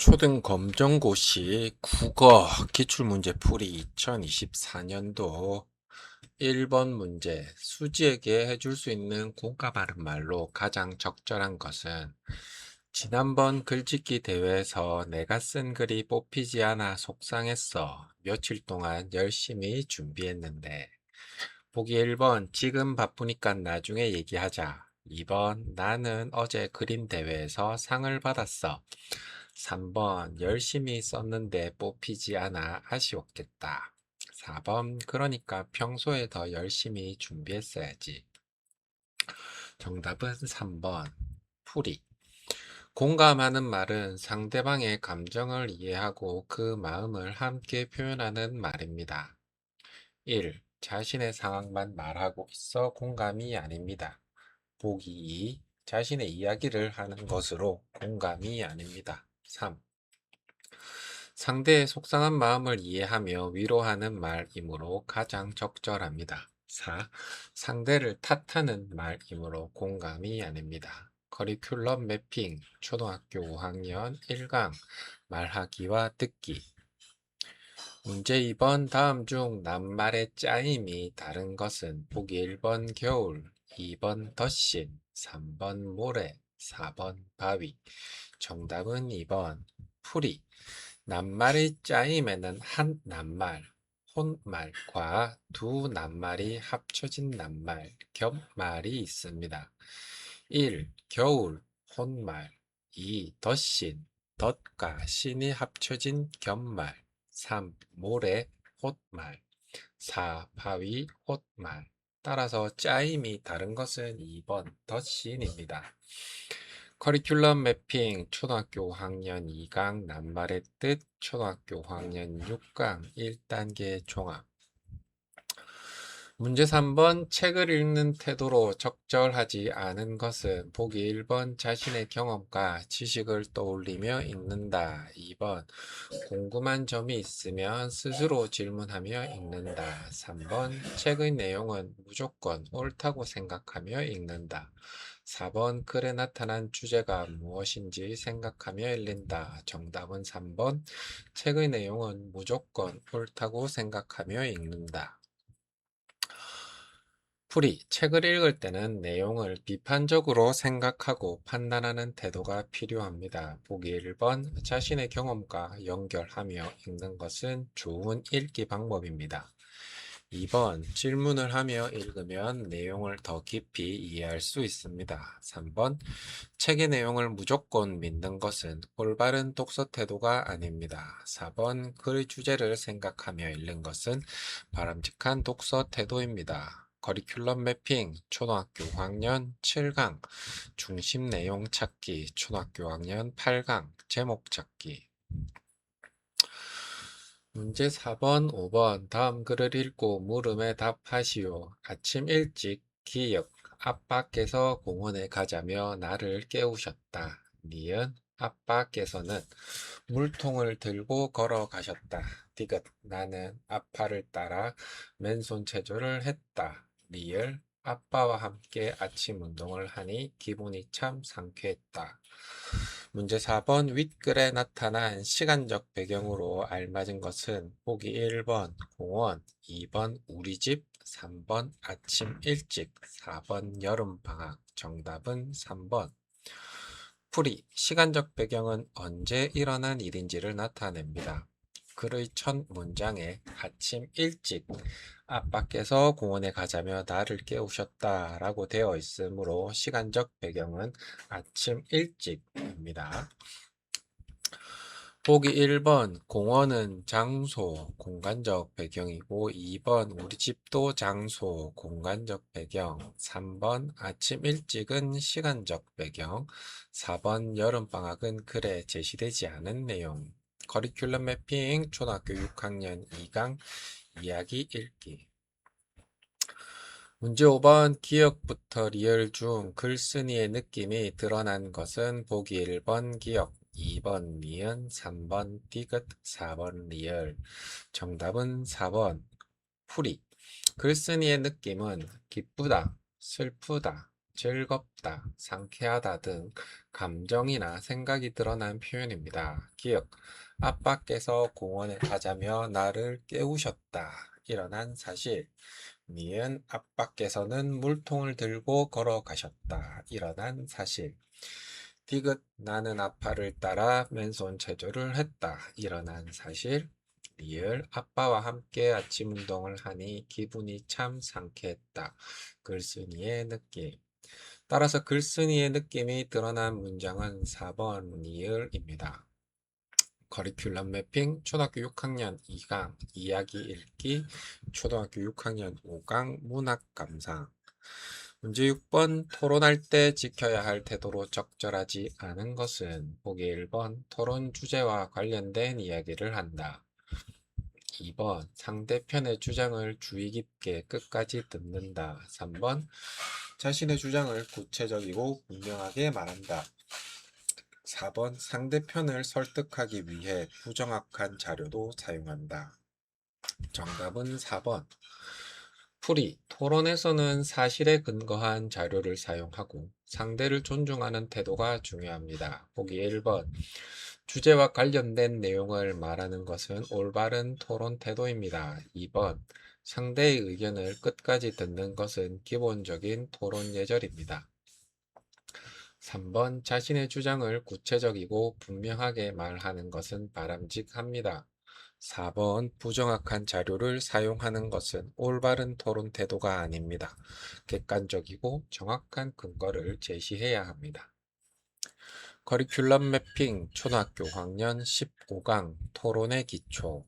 초등 검정고시 국어 기출문제 풀이 2024년도 1번 문제. 수지에게 해줄 수 있는 공감 바른 말로 가장 적절한 것은 지난번 글짓기 대회에서 내가 쓴 글이 뽑히지 않아 속상했어. 며칠 동안 열심히 준비했는데. 보기 1번 지금 바쁘니까 나중에 얘기하자. 2번 나는 어제 그림 대회에서 상을 받았어. 3번 열심히 썼는데 뽑히지 않아 아쉬웠겠다. 4번 그러니까 평소에 더 열심히 준비했어야지. 정답은 3번 풀이. 공감하는 말은 상대방의 감정을 이해하고 그 마음을 함께 표현하는 말입니다. 1. 자신의 상황만 말하고 있어 공감이 아닙니다. 보기 2. 자신의 이야기를 하는 것으로 공감이 아닙니다. 3. 상대의 속상한 마음을 이해하며 위로하는 말이므로 가장 적절합니다. 4. 상대를 탓하는 말이므로 공감이 아닙니다. 커리큘럼 매핑 초등학교 5학년 1강 말하기와 듣기. 문제 2번 다음 중 낱말의 짜임이 다른 것은 보기 1번 겨울, 2번 덧신, 3번 모래, 4번 바위. 정답은 2번 풀이. 낱말의 짜임에는 한 낱말, 혼말과 두 낱말이 합쳐진 낱말, 겹말이 있습니다. 1. 겨울, 혼말. 2. 덧신, 덧과 신이 합쳐진 겹말. 3. 모래, 홑말. 4. 바위, 홑말. 따라서 짜임이 다른 것은 2번 덧신입니다. 커리큘럼 매핑 초등학교 5학년 2강 낱말의 뜻 초등학교 5학년 6강 1단계 종합. 문제 3번 책을 읽는 태도로 적절하지 않은 것은 보기 1번 자신의 경험과 지식을 떠올리며 읽는다. 2번 궁금한 점이 있으면 스스로 질문하며 읽는다. 3번 책의 내용은 무조건 옳다고 생각하며 읽는다. 4번 글에 나타난 주제가 무엇인지 생각하며 읽는다. 정답은 3번 책의 내용은 무조건 옳다고 생각하며 읽는다. 풀이. 책을 읽을 때는 내용을 비판적으로 생각하고 판단하는 태도가 필요합니다. 보기 1번 자신의 경험과 연결하며 읽는 것은 좋은 읽기 방법입니다. 2번 질문을 하며 읽으면 내용을 더 깊이 이해할 수 있습니다. 3번 책의 내용을 무조건 믿는 것은 올바른 독서 태도가 아닙니다. 4번 글의 주제를 생각하며 읽는 것은 바람직한 독서 태도입니다. 커리큘럼 매핑 초등학교 5학년 7강 중심 내용 찾기 초등학교 5학년 8강 제목 찾기. 문제 4번, 5번 다음 글을 읽고 물음에 답하시오. 아침 일찍 기역 아빠께서 공원에 가자며 나를 깨우셨다. 니은 아빠께서는 물통을 들고 걸어가셨다. 디귿 나는 아빠를 따라 맨손 체조를 했다. 리을 아빠와 함께 아침 운동을 하니 기분이 참 상쾌했다. 문제 4번 윗글에 나타난 시간적 배경으로 알맞은 것은 보기 1번 공원, 2번 우리 집, 3번 아침 일찍, 4번 여름방학. 정답은 3번. 풀이. 시간적 배경은 언제 일어난 일인지를 나타냅니다. 글의 첫 문장에 아침 일찍 아빠께서 공원에 가자며 나를 깨우셨다 라고 되어 있으므로 시간적 배경은 아침 일찍입니다. 보기 1번 공원은 장소, 공간적 배경이고 2번 우리 집도 장소, 공간적 배경, 3번 아침 일찍은 시간적 배경, 4번 여름방학은 글에 제시되지 않은 내용. 커리큘럼 매핑 초등학교 6학년 2강 이야기 읽기. 문제 5번 기역부터 리을 중 글쓴이의 느낌이 드러난 것은 보기 1번 기역, 2번 니은, 3번 디귿, 4번 리을. 정답은 4번 풀이. 글쓴이의 느낌은 기쁘다, 슬프다, 즐겁다, 상쾌하다 등 감정이나 생각이 드러난 표현입니다. 기억, 아빠께서 공원에 가자며 나를 깨우셨다. 일어난 사실. 니은 아빠께서는 물통을 들고 걸어가셨다. 일어난 사실. 디귿 나는 아빠를 따라 맨손 체조를 했다. 일어난 사실. 리을 아빠와 함께 아침 운동을 하니 기분이 참 상쾌했다. 글쓴이의 느낌. 따라서 글쓴이의 느낌이 드러난 문장은 4번 리을입니다. 커리큘럼 매핑 초등학교 6학년 2강 이야기 읽기 초등학교 6학년 5강 문학 감상 문제 6번 토론할 때 지켜야 할 태도로 적절하지 않은 것은 보기 1번 토론 주제와 관련된 이야기를 한다. 2번 상대편의 주장을 주의 깊게 끝까지 듣는다. 3번 자신의 주장을 구체적이고 분명하게 말한다. 4번 상대편을 설득하기 위해 부정확한 자료도 사용한다. 정답은 4번. 풀이 토론에서는 사실에 근거한 자료를 사용하고 상대를 존중하는 태도가 중요합니다. 보기 1번. 주제와 관련된 내용을 말하는 것은 올바른 토론 태도입니다. 2번. 상대의 의견을 끝까지 듣는 것은 기본적인 토론 예절입니다. 3번 자신의 주장을 구체적이고 분명하게 말하는 것은 바람직합니다. 4번 부정확한 자료를 사용하는 것은 올바른 토론 태도가 아닙니다. 객관적이고 정확한 근거를 제시해야 합니다. 커리큘럼 매핑 초등학교 학년 15강 토론의 기초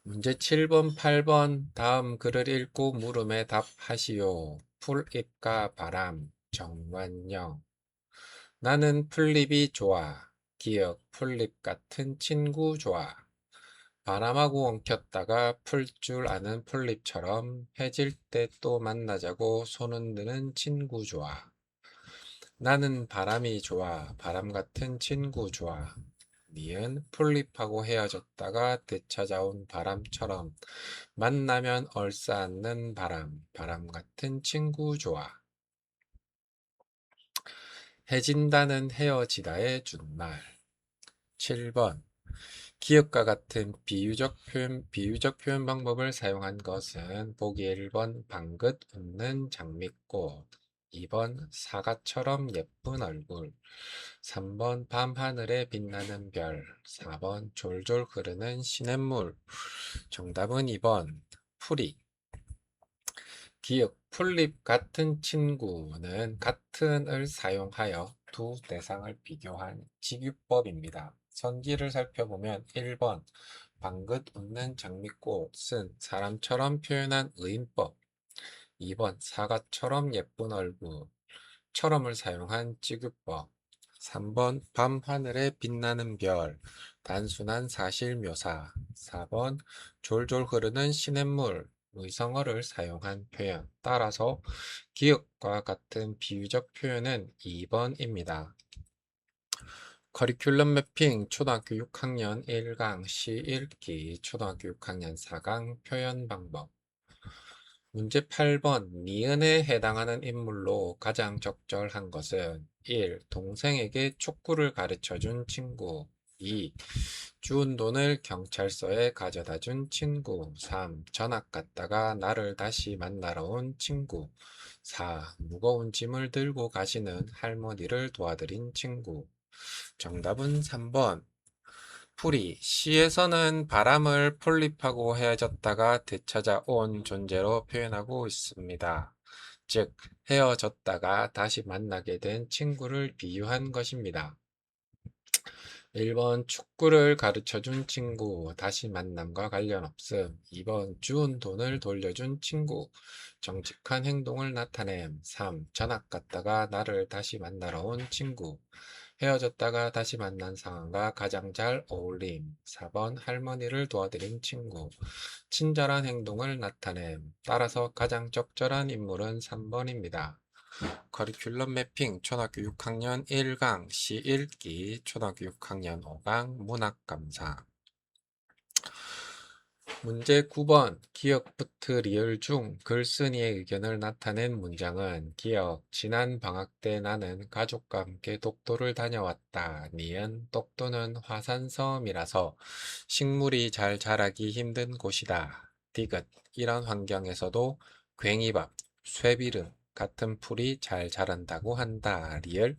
문제 7번, 8번 다음 글을 읽고 물음에 답하시오. 풀잎과 바람 정관영 나는 풀잎이 좋아. 기억 풀잎 같은 친구 좋아. 바람하고 엉켰다가 풀 줄 아는 풀잎처럼 해질 때 또 만나자고 손 흔드는 친구 좋아. 나는 바람이 좋아. 바람 같은 친구 좋아. 니은 풀잎하고 헤어졌다가 되찾아온 바람처럼 만나면 얼싸안는 바람. 바람 같은 친구 좋아. 해진다는 헤어지다의 준말. 7번 기억과 같은 비유적 표현 방법을 사용한 것은 보기 1번 방긋 웃는 장미꽃 2번 사과처럼 예쁜 얼굴 3번 밤하늘에 빛나는 별 4번 졸졸 흐르는 시냇물 정답은 2번 풀이 기억 풀잎 같은 친구는 같은을 사용하여 두 대상을 비교한 직유법입니다. 선기를 살펴보면 1번 방긋 웃는 장미꽃은 사람처럼 표현한 의인법 2번 사과처럼 예쁜 얼굴처럼을 사용한 직유법 3번 밤하늘에 빛나는 별 단순한 사실 묘사 4번 졸졸 흐르는 시냇물 의성어를 사용한 표현 따라서 기억과 같은 비유적 표현은 2번입니다. 커리큘럼 매핑 초등학교 6학년 1강 시 읽기 초등학교 6학년 4강 표현 방법 문제 8번 니은에 해당하는 인물로 가장 적절한 것은 1. 동생에게 축구를 가르쳐준 친구 2. 주운 돈을 경찰서에 가져다준 친구 3. 전학 갔다가 나를 다시 만나러 온 친구 4. 무거운 짐을 들고 가시는 할머니를 도와드린 친구 정답은 3번 풀이 시에서는 바람을 풀잎하고 헤어졌다가 되찾아온 존재로 표현하고 있습니다. 즉 헤어졌다가 다시 만나게 된 친구를 비유한 것입니다. 1번 축구를 가르쳐준 친구 다시 만남과 관련 없음 2번 주운 돈을 돌려준 친구 정직한 행동을 나타냄 3. 전학 갔다가 나를 다시 만나러 온 친구 헤어졌다가 다시 만난 상황과 가장 잘 어울림 4번 할머니를 도와드린 친구 친절한 행동을 나타냄 따라서 가장 적절한 인물은 3번입니다. 커리큘럼 매핑 초등학교 6학년 1강 시 읽기 초등학교 6학년 5강 문학 감상 문제 9번 기억부터 리을 중 글쓴이의 의견을 나타낸 문장은 기억, 지난 방학 때 나는 가족과 함께 독도를 다녀왔다. 니은 독도는 화산섬이라서 식물이 잘 자라기 힘든 곳이다. 디귿 이런 환경에서도 괭이밥, 쇠비름 같은 풀이 잘 자란다고 한다. 리을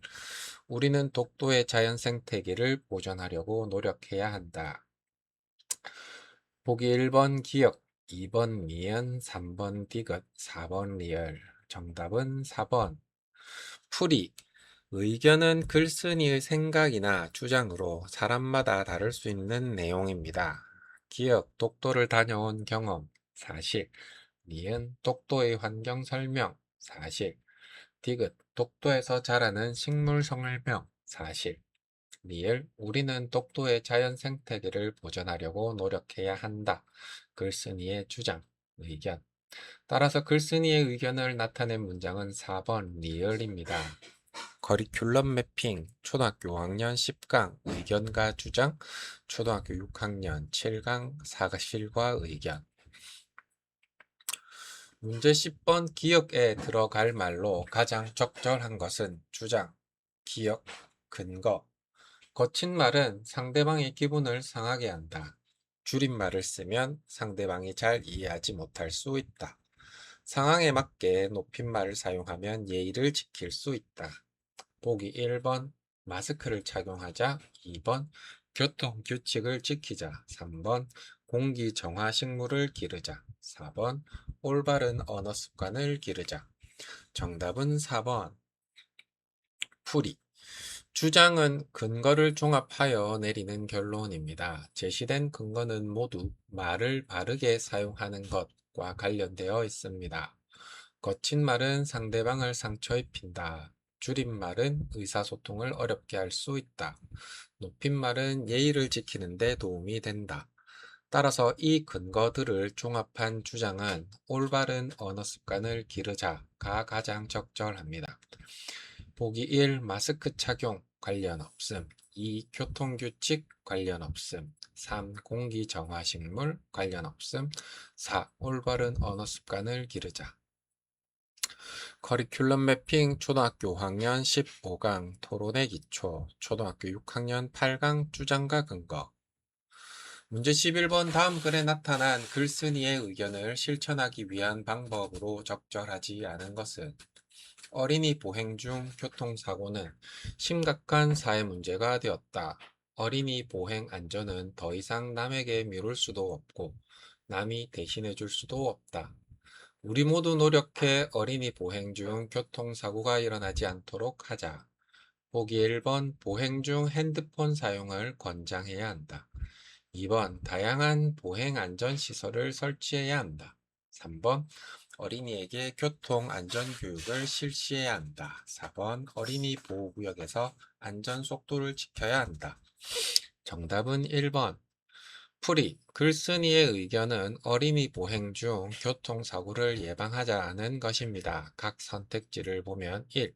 우리는 독도의 자연 생태계를 보존하려고 노력해야 한다. 보기 1번 기억, 2번 니은, 3번 디귿, 4번 리얼. 정답은 4번. 풀이. 의견은 글쓴이의 생각이나 주장으로 사람마다 다를 수 있는 내용입니다. 기억, 독도를 다녀온 경험, 사실. 니은, 독도의 환경 설명, 사실. 디귿, 독도에서 자라는 식물 성을명, 사실. 리을, 우리는 독도의 자연 생태계를 보존하려고 노력해야 한다. 글쓴이의 주장, 의견. 따라서 글쓴이의 의견을 나타낸 문장은 4번 리을입니다. 커리큘럼 매핑, 초등학교 5학년 10강, 의견과 주장, 초등학교 6학년 7강, 사실과 의견. 문제 10번 기억에 들어갈 말로 가장 적절한 것은 주장, 기억, 근거. 거친 말은 상대방의 기분을 상하게 한다. 줄임말을 쓰면 상대방이 잘 이해하지 못할 수 있다. 상황에 맞게 높임말을 사용하면 예의를 지킬 수 있다. 보기 1번 마스크를 착용하자. 2번 교통규칙을 지키자. 3번 공기정화 식물을 기르자. 4번 올바른 언어 습관을 기르자. 정답은 4번. 풀이. 주장은 근거를 종합하여 내리는 결론입니다. 제시된 근거는 모두 말을 바르게 사용하는 것과 관련되어 있습니다. 거친 말은 상대방을 상처 입힌다. 줄임말은 의사소통을 어렵게 할 수 있다. 높임말은 예의를 지키는 데 도움이 된다. 따라서 이 근거들을 종합한 주장은 올바른 언어 습관을 기르자가 가장 적절합니다. 보기 1. 마스크 착용 관련 없음. 2. 교통규칙 관련 없음. 3. 공기정화식물 관련 없음. 4. 올바른 언어 습관을 기르자. 커리큘럼 매핑 초등학교 5학년 15강 토론의 기초, 초등학교 6학년 8강 주장과 근거. 문제 11번 다음 글에 나타난 글쓴이의 의견을 실천하기 위한 방법으로 적절하지 않은 것은 어린이 보행 중 교통사고는 심각한 사회 문제가 되었다. 어린이 보행 안전은 더 이상 남에게 미룰 수도 없고 남이 대신해 줄 수도 없다. 우리 모두 노력해 어린이 보행 중 교통사고가 일어나지 않도록 하자. 보기 1번 보행 중 핸드폰 사용을 권장해야 한다. 2번 다양한 보행 안전 시설을 설치해야 한다. 3번 어린이에게 교통 안전 교육을 실시해야 한다. 4번 어린이 보호구역에서 안전 속도를 지켜야 한다. 정답은 1번. 풀이. 글쓴이의 의견은 어린이 보행 중 교통사고를 예방하자는 것입니다. 각 선택지를 보면 1.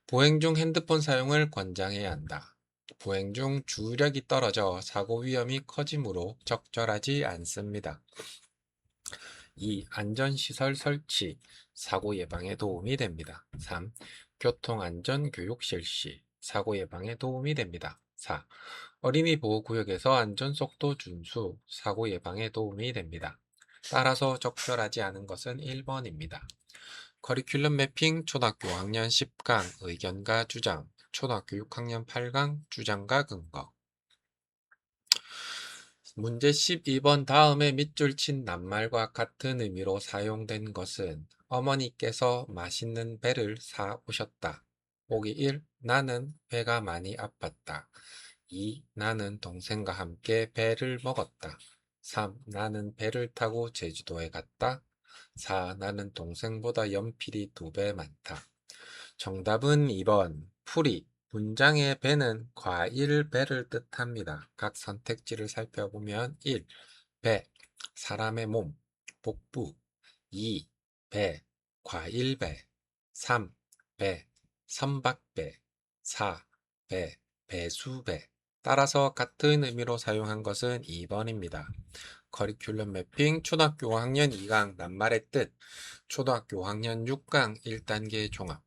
보행 중 핸드폰 사용을 권장해야 한다. 보행 중 주력이 떨어져 사고 위험이 커지므로 적절하지 않습니다. 2. 안전시설 설치, 사고 예방에 도움이 됩니다. 3. 교통안전교육 실시, 사고 예방에 도움이 됩니다. 4. 어린이 보호구역에서 안전속도 준수, 사고 예방에 도움이 됩니다. 따라서 적절하지 않은 것은 1번입니다. 커리큘럼 매핑 초등학교 5학년 10강 의견과 주장, 초등학교 6학년 8강 주장과 근거. 문제 12번 다음에 밑줄 친 낱말과 같은 의미로 사용된 것은 어머니께서 맛있는 배를 사 오셨다. 보기 1. 나는 배가 많이 아팠다. 2. 나는 동생과 함께 배를 먹었다. 3. 나는 배를 타고 제주도에 갔다. 4. 나는 동생보다 연필이 2배 많다. 정답은 2번. 풀이. 문장의 배는 과일 배를 뜻합니다. 각 선택지를 살펴보면 1. 배, 사람의 몸, 복부. 2. 배, 과일 배. 3. 배, 선박배. 4. 배, 배수배. 따라서 같은 의미로 사용한 것은 2번입니다. 커리큘럼 매핑 초등학교 5학년 2강 낱말의 뜻 초등학교 5학년 6강 1단계 종합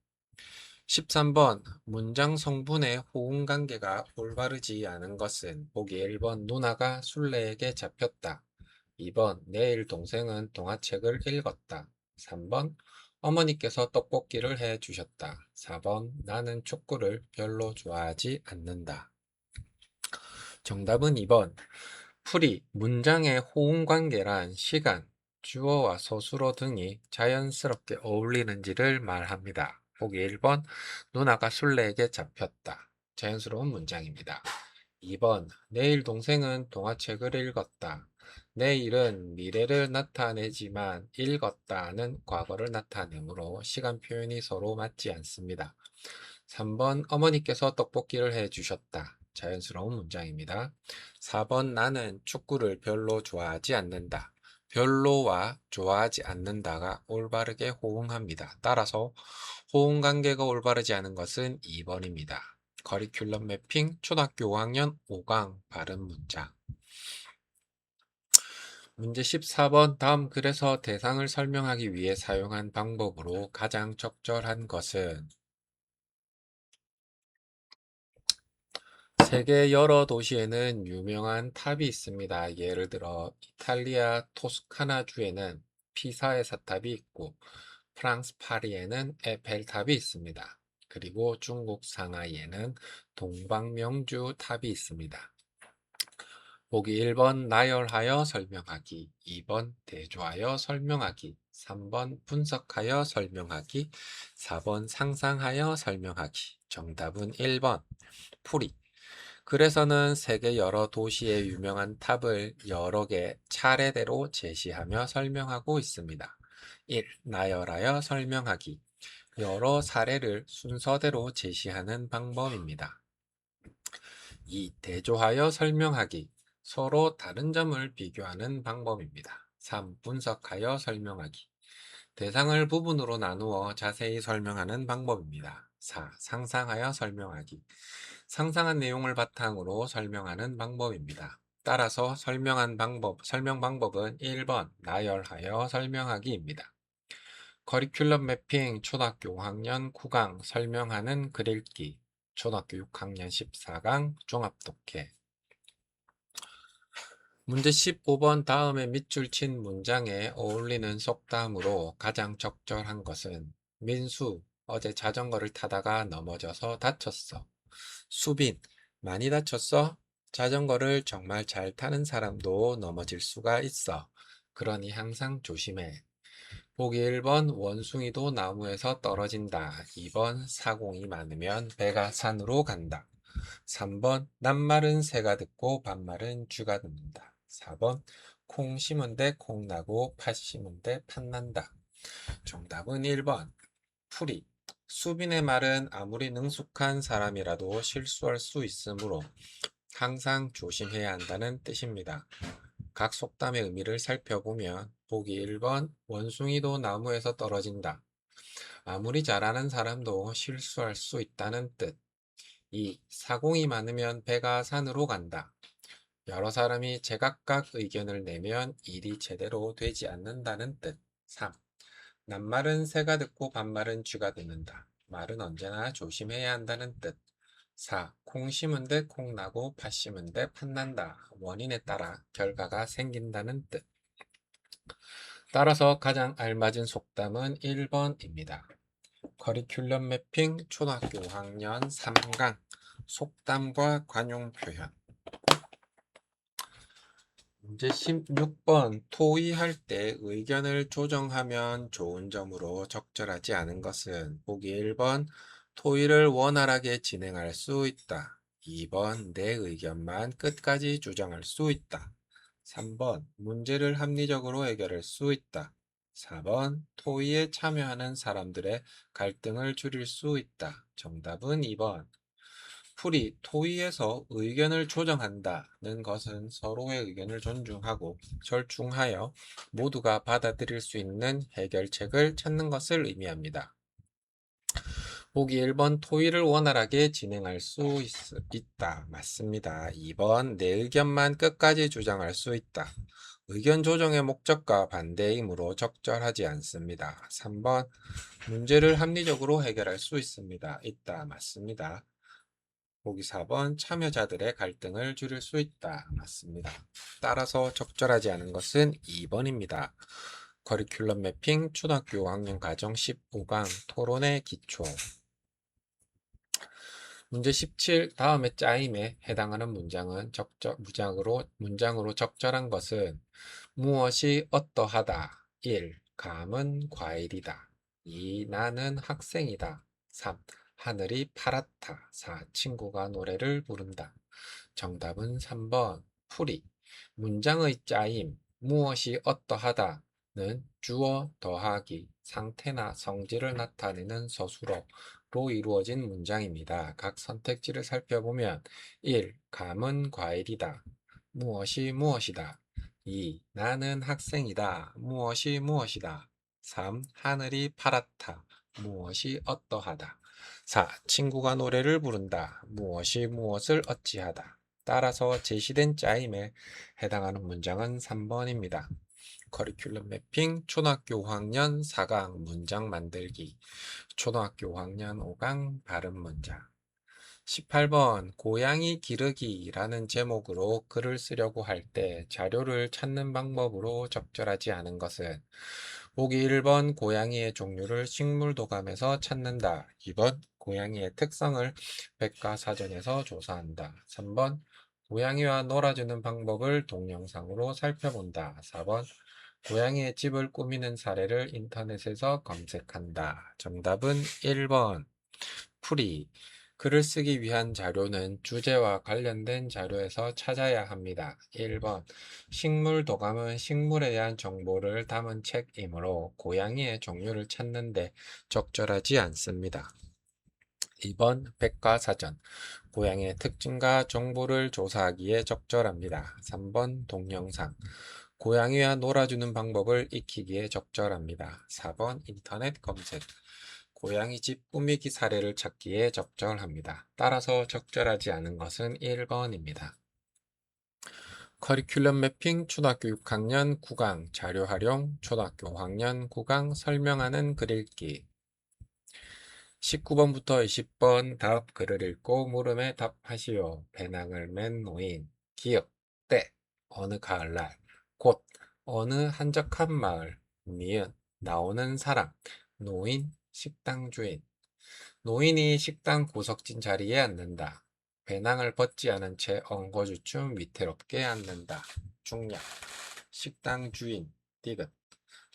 13번 문장 성분의 호응 관계가 올바르지 않은 것은 보기 1번 누나가 술래에게 잡혔다. 2번 내일 동생은 동화책을 읽었다. 3번 어머니께서 떡볶이를 해 주셨다. 4번 나는 축구를 별로 좋아하지 않는다. 정답은 2번. 풀이 문장의 호응 관계란 시간, 주어와 서술어 등이 자연스럽게 어울리는지를 말합니다. 보기 1번 누나가 술래에게 잡혔다. 자연스러운 문장입니다. 2번 내일 동생은 동화책을 읽었다. 내일은 미래를 나타내지만 읽었다는 과거를 나타내므로 시간 표현이 서로 맞지 않습니다. 3번 어머니께서 떡볶이를 해 주셨다. 자연스러운 문장입니다. 4번 나는 축구를 별로 좋아하지 않는다. 별로와 좋아하지 않는다가 올바르게 호응합니다. 따라서 호응 관계가 올바르지 않은 것은 2번입니다. 커리큘럼 매핑 초등학교 5학년 5강 발음 문장 문제 14번 다음 글에서 대상을 설명하기 위해 사용한 방법으로 가장 적절한 것은 세계 여러 도시에는 유명한 탑이 있습니다. 예를 들어 이탈리아 토스카나주에는 피사의 사탑이 있고 프랑스 파리에는 에펠탑이 있습니다. 그리고 중국 상하이에는 동방명주 탑이 있습니다. 보기 1번 나열하여 설명하기, 2번 대조하여 설명하기, 3번 분석하여 설명하기, 4번 상상하여 설명하기. 정답은 1번 풀이. 글에서는 세계 여러 도시의 유명한 탑을 여러 개 차례대로 제시하며 설명하고 있습니다. 1. 나열하여 설명하기. 여러 사례를 순서대로 제시하는 방법입니다. 2. 대조하여 설명하기. 서로 다른 점을 비교하는 방법입니다. 3. 분석하여 설명하기. 대상을 부분으로 나누어 자세히 설명하는 방법입니다. 4. 상상하여 설명하기. 상상한 내용을 바탕으로 설명하는 방법입니다. 따라서 설명 방법은 1번 나열하여 설명하기입니다. 커리큘럼 매핑 초등학교 5학년 9강 설명하는 글 읽기 초등학교 6학년 14강 종합독해 문제 15번 다음에 밑줄 친 문장에 어울리는 속담으로 가장 적절한 것은 민수, 어제 자전거를 타다가 넘어져서 다쳤어. 수빈, 많이 다쳤어? 자전거를 정말 잘 타는 사람도 넘어질 수가 있어. 그러니 항상 조심해. 보기 1번 원숭이도 나무에서 떨어진다. 2번 사공이 많으면 배가 산으로 간다. 3번 낱말은 새가 듣고 반말은 쥐가 듣는다. 4번 콩 심은데 콩 나고 팥 심은데 팥 난다. 정답은 1번 풀이. 수빈의 말은 아무리 능숙한 사람이라도 실수할 수 있으므로 항상 조심해야 한다는 뜻입니다. 각 속담의 의미를 살펴보면 보기 1번 원숭이도 나무에서 떨어진다. 아무리 잘하는 사람도 실수할 수 있다는 뜻. 2. 사공이 많으면 배가 산으로 간다. 여러 사람이 제각각 의견을 내면 일이 제대로 되지 않는다는 뜻. 3. 낱말은 새가 듣고 반말은 쥐가 듣는다. 말은 언제나 조심해야 한다는 뜻. 4. 콩 심은데 콩 나고 팥 심은데 팥 난다. 원인에 따라 결과가 생긴다는 뜻. 따라서 가장 알맞은 속담은 1번입니다. 커리큘럼 매핑 초등학교 5학년 3강 속담과 관용 표현 문제 16번 토의할 때 의견을 조정하면 좋은 점으로 적절하지 않은 것은 보기 1번 토의를 원활하게 진행할 수 있다. 2번 내 의견만 끝까지 주장할 수 있다. 3번 문제를 합리적으로 해결할 수 있다. 4번 토의에 참여하는 사람들의 갈등을 줄일 수 있다. 정답은 2번. 풀이 토의에서 의견을 조정한다는 것은 서로의 의견을 존중하고 절충하여 모두가 받아들일 수 있는 해결책을 찾는 것을 의미합니다. 보기 1번 토의를 원활하게 진행할 수 있다. 맞습니다. 2번 내 의견만 끝까지 주장할 수 있다. 의견 조정의 목적과 반대이므로 적절하지 않습니다. 3번 문제를 합리적으로 해결할 수 있습니다. 있다. 맞습니다. 보기 4번 참여자들의 갈등을 줄일 수 있다. 맞습니다. 따라서 적절하지 않은 것은 2번입니다. 커리큘럼 매핑 초등학교 5학년 과정 15강 토론의 기초. 문제 17 다음에 짜임에 해당하는 문장으로 적절한 것은 무엇이 어떠하다. 1. 감은 과일이다. 2. 나는 학생이다. 3. 하늘이 파랗다. 4. 친구가 노래를 부른다. 정답은 3번 풀이. 문장의 짜임 무엇이 어떠하다는 주어 더하기 상태나 성질을 나타내는 서술어로 이루어진 문장입니다. 각 선택지를 살펴보면 1. 감은 과일이다. 무엇이 무엇이다. 2. 나는 학생이다. 무엇이 무엇이다. 3. 하늘이 파랗다. 무엇이 어떠하다. 4. 친구가 노래를 부른다. 무엇이 무엇을 어찌하다. 따라서 제시된 짜임에 해당하는 문장은 3번입니다. 커리큘럼 매핑 초등학교 5학년 4강 문장 만들기 초등학교 5학년 5강 발음 문장 18번 고양이 기르기라는 제목으로 글을 쓰려고 할 때 자료를 찾는 방법으로 적절하지 않은 것은 보기 1번 고양이의 종류를 식물도감에서 찾는다. 2번 고양이의 특성을 백과사전에서 조사한다. 3번 고양이와 놀아주는 방법을 동영상으로 살펴본다. 4번 고양이의 집을 꾸미는 사례를 인터넷에서 검색한다. 정답은 1번 풀이 글을 쓰기 위한 자료는 주제와 관련된 자료에서 찾아야 합니다. 1번 식물 도감은 식물에 대한 정보를 담은 책이므로 고양이의 종류를 찾는데 적절하지 않습니다. 2번 백과사전 고양이의 특징과 정보를 조사하기에 적절합니다. 3번 동영상 고양이와 놀아주는 방법을 익히기에 적절합니다. 4번 인터넷 검색 고양이 집 꾸미기 사례를 찾기에 적절합니다. 따라서 적절하지 않은 것은 1번입니다. 커리큘럼 매핑 초등학교 6학년 9강 자료 활용 초등학교 5학년 9강 설명하는 글 읽기 19번부터 20번 답 글을 읽고 물음에 답하시오. 배낭을 맨 노인 기역 때 어느 가을날 곧 어느 한적한 마을 니은 나오는 사람 노인 식당 주인 노인이 식당 구석진 자리에 앉는다. 배낭을 벗지 않은 채 엉거주춤 위태롭게 앉는다. 중략 식당 주인 디귿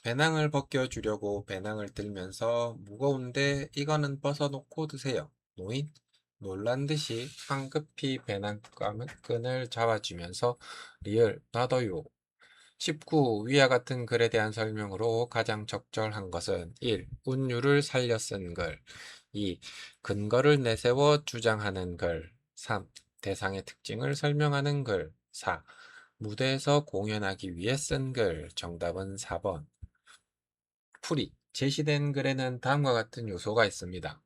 배낭을 벗겨주려고 배낭을 들면서 무거운데 이거는 벗어놓고 드세요. 노인 놀란 듯이 황급히 배낭끈을 잡아주면서 리을 놔둬요. 19. 위와 같은 글에 대한 설명으로 가장 적절한 것은 1. 운율을 살려 쓴 글 2. 근거를 내세워 주장하는 글 3. 대상의 특징을 설명하는 글 4. 무대에서 공연하기 위해 쓴 글 정답은 4번 풀이 제시된 글에는 다음과 같은 요소가 있습니다.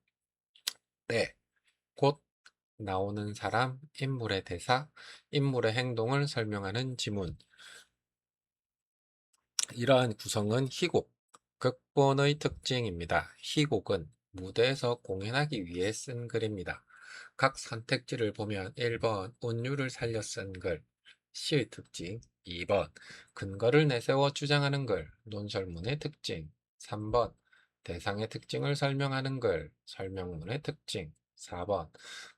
때, 곧, 나오는 사람, 인물의 대사, 인물의 행동을 설명하는 지문, 이러한 구성은 희곡, 극본의 특징입니다. 희곡은 무대에서 공연하기 위해 쓴 글입니다. 각 선택지를 보면 1번 운율을 살려 쓴 글, 시의 특징, 2번 근거를 내세워 주장하는 글, 논설문의 특징, 3번 대상의 특징을 설명하는 글, 설명문의 특징, 4번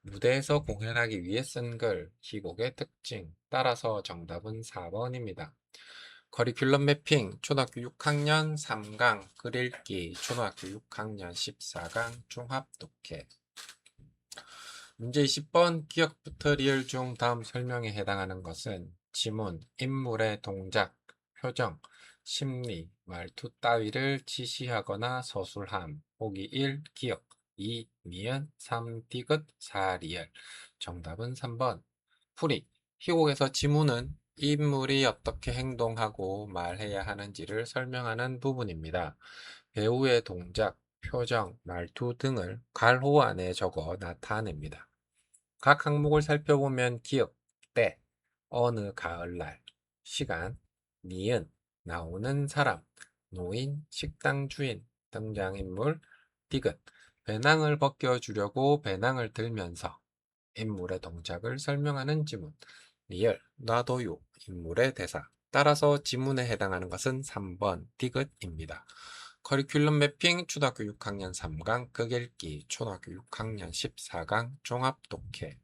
무대에서 공연하기 위해 쓴 글, 희곡의 특징. 따라서 정답은 4번입니다. 커리큘럼 매핑 초등학교 6학년 3강 글 읽기 초등학교 6학년 14강 종합 독해 문제 20번 기억부터 리을 중 다음 설명에 해당하는 것은 지문, 인물의 동작, 표정, 심리, 말투 따위를 지시하거나 서술함. 보기 1. 기억 2. 미연 3. 디귿 4. 리을 정답은 3번 풀이 희곡에서 지문은 인물이 어떻게 행동하고 말해야 하는지를 설명하는 부분입니다. 배우의 동작, 표정, 말투 등을 괄호 안에 적어 나타냅니다. 각 항목을 살펴보면 기억, 때, 어느 가을날, 시간, 니은, 나오는 사람, 노인, 식당 주인, 등장인물, 디귿, 배낭을 벗겨주려고 배낭을 들면서 인물의 동작을 설명하는 지문, 리얼, 놔둬요, 인물의 대사. 따라서 지문에 해당하는 것은 3번 디귿입니다. 커리큘럼 매핑 초등학교 6학년 3강 극읽기 초등학교 6학년 14강 종합독해